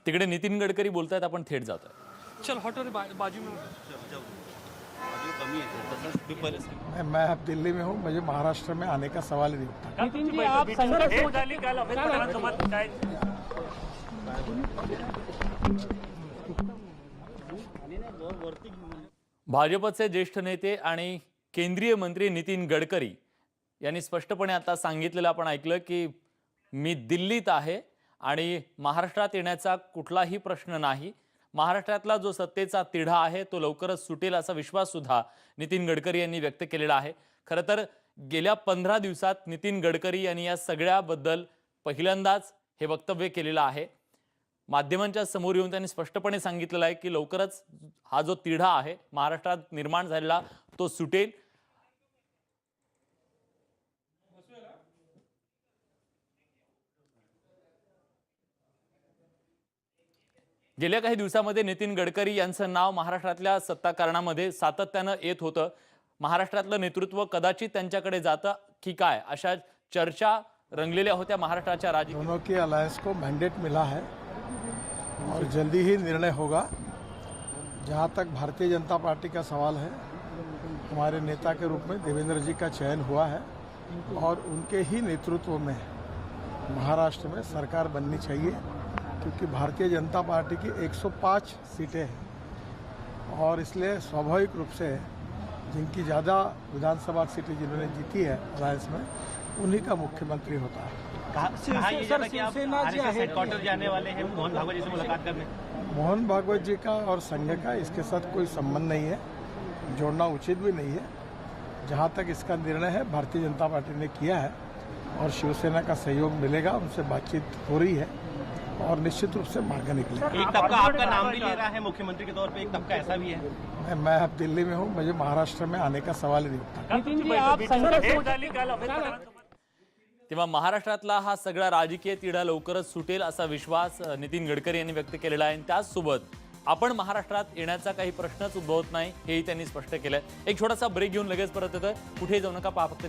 तिकडे नितीन गडकरी बोलतायत, आपण थेट जातोय. चल हटो रे बाजू में मैं अब दिल्ली में हूँ, मुझे महाराष्ट्र में आने का सवाल ही नहीं उठता. नितीन जी आप भाजपचे ज्येष्ठ नेते आणि केंद्रीय मंत्री नितीन गडकरी यांनी स्पष्टपणे आता सांगितलेलं आपण ऐकलं की मी दिल्लीत आहे आणि महाराष्ट्रात येण्याचा कुठलाही प्रश्न नाही. महाराष्ट्रातला जो सत्तेचा तिढा आहे तो लवकरच सुटेल असा विश्वास सुद्धा नितीन गडकरी यांनी व्यक्त केलेला आहे. खरं तर गेल्या 15 दिवसात नितीन गडकरी यांनी या सगळ्याबद्दल पहिल्यांदाच हे वक्तव्य केलेलं आहे. माध्यमांच्या समोर येऊन त्यांनी स्पष्टपणे सांगितलेलं आहे की लवकरच हा जो तिढा आहे महाराष्ट्रात निर्माण झालेला तो सुटेल. गेल्या काही दिवसांमध्ये नितीन गडकरी यांचं नाव महाराष्ट्रातल्या सत्ताकारणामध्ये सातत्यानं येत होतं. महाराष्ट्रातलं नेतृत्व कदाचित त्यांच्याकडे जातं की काय अशा चर्चा रंगलेल्या होत्या महाराष्ट्राच्या राजकीय. दोनों की अलायंस को मैंडेट मिला है और जल्दी ही निर्णय होगा. जहाँ तक भारतीय जनता पार्टी का सवाल है, हमारे नेता के रूप में देवेंद्र जी का चयन हुआ है और उनके ही नेतृत्व में महाराष्ट्र में सरकार बननी चाहिए, क्योंकि भारतीय जनता पार्टी की 105 सीटें हैं और इसलिए स्वाभाविक रूप से जिनकी ज़्यादा विधानसभा सीटें जिन्होंने जीती है अलायंस में, उन्हीं का मुख्यमंत्री होता है. हेडक्वार्टर जाने वाले हैं मोहन भागवत जी से मुलाकात करने. मोहन भागवत जी का और संघ का इसके साथ कोई संबंध नहीं है, जोड़ना उचित भी नहीं है. जहाँ तक इसका निर्णय है भारतीय जनता पार्टी ने किया है और शिवसेना का सहयोग मिलेगा, उनसे बातचीत हो रही है और निश्चित रूप से मार्ग निकलेगा. एक तबका आपका नाम भी ले रहा है मुख्यमंत्री के तौर पे, एक तबका ऐसा भी है. मैं अब दिल्ली में हूँ, मुझे महाराष्ट्र में आने का सवाल ही नहीं उठता. नितीन जी आप तेव्हा महाराष्ट्रातला हा सगळा राजकीय तिढा लवकरच सुटेल असा विश्वास नितीन गडकरी यांनी व्यक्त केलेला आहे. त्याचसोबत आपण महाराष्ट्रात येण्याचा काही प्रश्नच उद्भवत नाही हेही त्यांनी स्पष्ट केलंय. एक छोटासा ब्रेक घेऊन लगेच परत येतोय. कुठेही जाऊ नका, पहा फक्त